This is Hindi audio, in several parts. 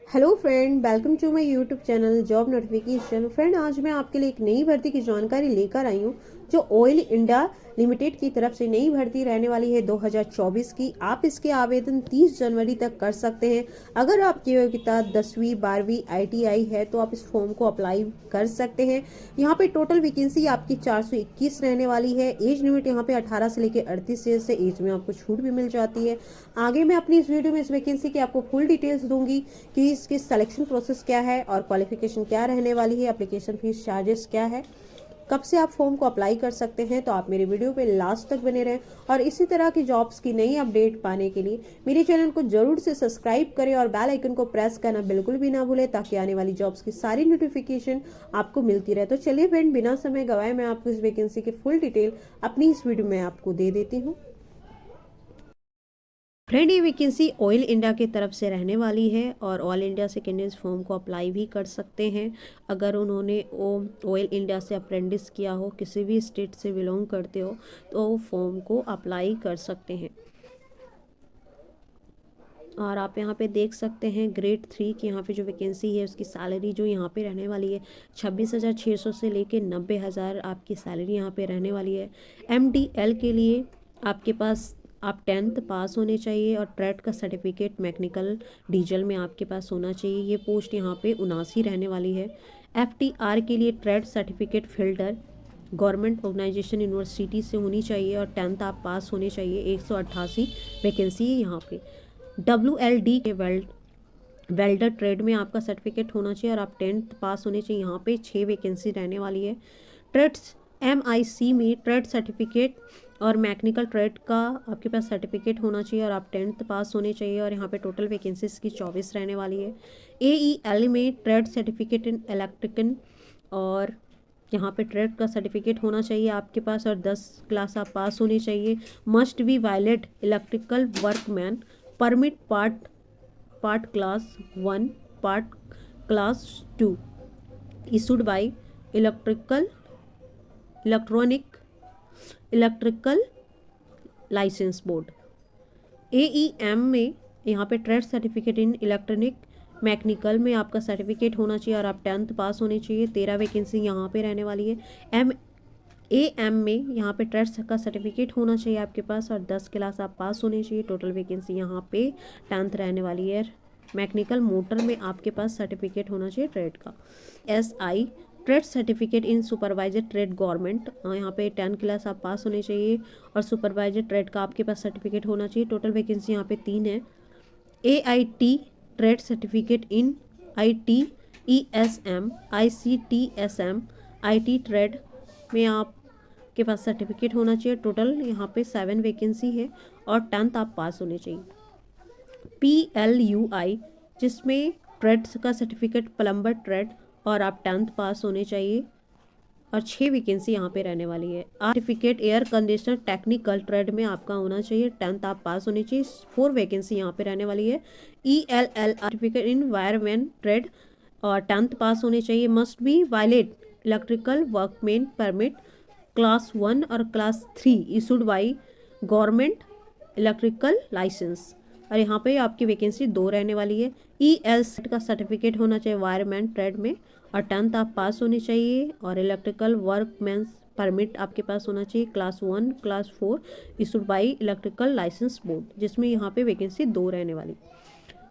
Hello friend, welcome to my YouTube channel job notification. Friend, आज मैं आपके लिए एक नई भर्ती की जानकारी लेकर आई हूँ जो ऑयल इंडिया लिमिटेड की तरफ से नई भर्ती रहने वाली है 2024 की। आप इसके आवेदन 30 जनवरी तक कर सकते हैं। अगर आपकी योग्यता 10वीं 12वीं ITI है तो आप इस फॉर्म को अप्लाई कर सकते हैं। यहाँ पे टोटल वैकेंसी आपकी 421 रहने वाली है। एज लिमिट यहाँ पे 18 से लेकर 38 ईयर से एज में आपको छूट भी मिल जाती है। आगे मैं अपनी इस वीडियो में इस वैकेंसी की आपको फुल डिटेल्स दूंगी कि इसकी सिलेक्शन प्रोसेस क्या है और क्वालिफिकेशन क्या रहने वाली है, एप्लीकेशन फीस चार्जेस क्या है, कब से आप फॉर्म को अप्लाई कर सकते हैं। तो आप मेरे वीडियो पे लास्ट तक बने रहें और इसी तरह की जॉब्स की नई अपडेट पाने के लिए मेरे चैनल को जरूर से सब्सक्राइब करें और बेल आइकन को प्रेस करना बिल्कुल भी ना भूलें ताकि आने वाली जॉब्स की सारी नोटिफिकेशन आपको मिलती रहे। तो चलिए फ्रेंड, बिना समय गवाए मैं आपको इस वैकेंसी की फुल डिटेल अपनी इस वीडियो में आपको दे देती हूँ। फ्रेंड, ये वैकेंसी ऑयल इंडिया की तरफ से रहने वाली है और ऑयल इंडिया से कैंडिडेट्स फॉर्म को अप्लाई भी कर सकते हैं। अगर उन्होंने ऑयल इंडिया से अप्रेंटिस किया हो, किसी भी स्टेट से बिलोंग करते हो तो वो फॉर्म को अप्लाई कर सकते हैं। और आप यहाँ पे देख सकते हैं ग्रेड 3 की यहाँ पे जो वैकेंसी है उसकी सैलरी जो यहाँ पे रहने वाली है 26,600 से लेके 90,000 आपकी सैलरी यहाँ पे रहने वाली है। MDL के लिए आपके पास आप 10th पास होने चाहिए और ट्रेड का सर्टिफिकेट मैकेनिकल डीजल में आपके पास होना चाहिए। ये पोस्ट यहाँ पे 79 रहने वाली है। FTR के लिए trade certificate filter government organisation university से होनी चाहिए और 10th आप पास होने चाहिए। 188 वैकेंसी है यहाँ पे। WLD के वेल्डर ट्रेड में आपका सर्टिफिकेट होना चाहिए और आप 10th पास होने चाहिए। यहाँ पे 6 वैकेंसी रहने वाली है। ट्रेड्स MIC में ट्रेड सर्टिफिकेट और मैकेनिकल ट्रेड का आपके पास सर्टिफिकेट होना चाहिए और आप 10th पास होने चाहिए और यहाँ पे टोटल वैकेंसीज की 24 रहने वाली है। AEL में ट्रेड सर्टिफिकेट इन इलेक्ट्रिकल और यहाँ पे ट्रेड का सर्टिफिकेट होना चाहिए आपके पास और 10 क्लास आप पास होनी चाहिए। Must be violet electrical workman permit part class 1 part class 2 issued by electrical licence board. AEM में यहाँ पे trade certificate in electronic mechanical में आपका सर्टिफिकेट होना चाहिए और आप 10th पास होने चाहिए। 13 वैकेंसी यहाँ पे रहने वाली है। AM में यहाँ पे ट्रेड का सर्टिफिकेट होना चाहिए आपके पास और 10 क्लास आप पास होने चाहिए। टोटल वैकेंसी यहाँ पे 10th रहने वाली है। मैकेनिकल मोटर में आपके पास सर्टिफिकेट होना चाहिए ट्रेड का। SI ट्रेड सर्टिफिकेट इन सुपरवाइजर ट्रेड गवर्नमेंट, यहाँ पे 10 क्लास आप पास होने चाहिए और सुपरवाइजर ट्रेड का आपके पास सर्टिफिकेट होना चाहिए। टोटल वैकेंसी यहाँ पे 3 है। AIT trade certificate in ITESM ICTSM IT trade में आपके पास सर्टिफिकेट होना चाहिए। टोटल यहाँ पे 7 वैकेंसी है और 10th आप पास होने चाहिए। PLUI जिसमें ट्रेड का सर्टिफिकेट प्लम्बर ट्रेड और आप 10th पास होने चाहिए और 6 वैकेंसी यहाँ पे रहने वाली है। Certificate air conditioner technical trade में आपका होना चाहिए। 10th आप पास होनी चाहिए। 4 वैकेंसी यहाँ पे रहने वाली है। ELL certificate in wireman trade और 10th पास होने चाहिए। Must be violet electrical workman permit class 1 और class 3 issued by government electrical licence. और यहाँ पे आपकी वैकेंसी 2 रहने वाली है। EL का सर्टिफिकेट होना चाहिए वायरमैन ट्रेड में और 10th आप पास होनी चाहिए और इलेक्ट्रिकल वर्कमैन परमिट आपके पास होना चाहिए class 1 class 4 issued by electrical licence board, जिसमें यहाँ पे वैकेंसी 2 रहने वाली।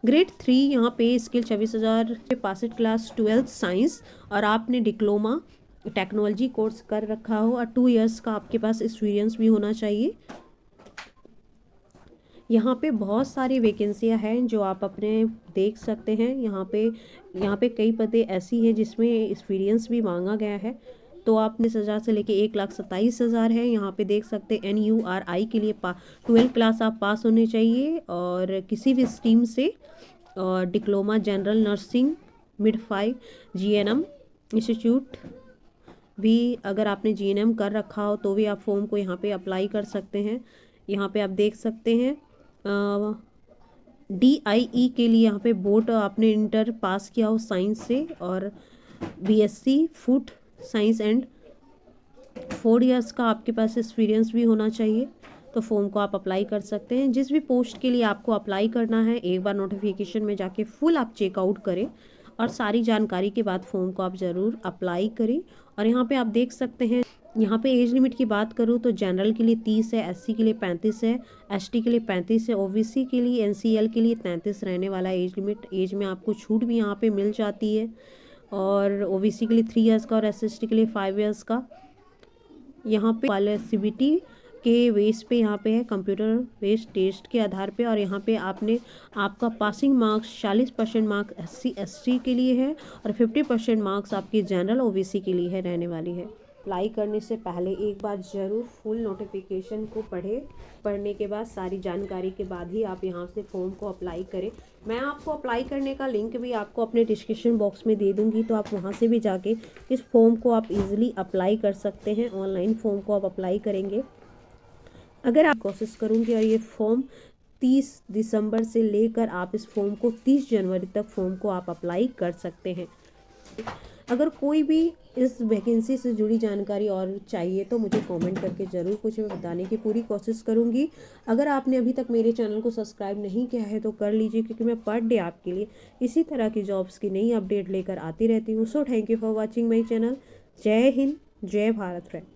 ग्रेड 3 यहाँ पे स्किल 26,000 पास क्लास 12th साइंस और आपने डिप्लोमा टेक्नोलॉजी कोर्स कर रखा हो और 2 इयर्स का आपके पास एक्सपीरियंस भी होना चाहिए। यहाँ पे बहुत सारी वैकेंसियाँ हैं जो आप अपने देख सकते हैं। यहाँ पे कई पदे ऐसी हैं जिसमें एक्सपीरियंस भी मांगा गया है। तो आप 19,000 से लेके 1,27,000 है। यहाँ पे देख सकते हैं NURI के लिए 12 क्लास आप पास होने चाहिए और किसी भी स्ट्रीम से और diploma general nursing midwife GNM institute भी अगर आपने GNM कर रखा हो तो भी आप फॉर्म को यहाँ पे अप्लाई कर सकते हैं। यहाँ पे आप देख सकते हैं DIE के लिए यहाँ पे बोर्ड आपने इंटर पास किया हो साइंस से और BSc food science and 4 years का आपके पास एक्सपीरियंस भी होना चाहिए। तो फॉर्म को आप अप्लाई कर सकते हैं। जिस भी पोस्ट के लिए आपको अप्लाई करना है, एक बार नोटिफिकेशन में जाके फुल आप चेकआउट करें और सारी जानकारी के बाद फॉर्म को आप ज़रूर अप्लाई करें। और यहाँ पे आप देख सकते हैं, यहाँ पे एज लिमिट की बात करूँ तो जनरल के लिए 30 है, एससी के लिए 35 है, एसटी के लिए 35 है, ओबीसी के लिए एनसीएल के लिए 33 रहने वाला एज लिमिट। एज में आपको छूट भी यहाँ पे मिल जाती है, और ओबीसी के लिए 3 इयर्स का और एसएसटी के लिए 5 इयर्स का। यहाँ पे वाले सीबीटी के बेस पे यहाँ पे है, कंप्यूटर बेस्ड टेस्ट के आधार पे। और यहाँ पे आपका passing marks 40% marks SC ST के लिए है और 50% मार्क्स आपकी जनरल ओबीसी के लिए है रहने वाली है। अप्लाई करने से पहले एक बार ज़रूर फुल नोटिफिकेशन को पढ़ने के बाद सारी जानकारी के बाद ही आप यहाँ से फॉर्म को अप्लाई करें। मैं आपको अप्लाई करने का लिंक भी आपको अपने डिस्क्रिप्शन बॉक्स में दे दूँगी, तो आप वहाँ से भी जाके इस फॉर्म को आप इजीली अप्लाई कर सकते हैं। ऑनलाइन फॉर्म को आप अप्लाई करेंगे। अगर आप कोशिश करूँगी और ये फॉर्म 30 दिसंबर से लेकर आप इस फॉर्म को 30 जनवरी तक फॉर्म को आप अप्लाई कर सकते हैं। अगर कोई भी इस वैकेंसी से जुड़ी जानकारी और चाहिए तो मुझे कमेंट करके ज़रूर कुछ बताने की पूरी कोशिश करूँगी। अगर आपने अभी तक मेरे चैनल को सब्सक्राइब नहीं किया है तो कर लीजिए, क्योंकि मैं पर डे आपके लिए इसी तरह की जॉब्स की नई अपडेट लेकर आती रहती हूँ। So thank you for watching my channel. जय हिंद, जय भारत फ्रेंड।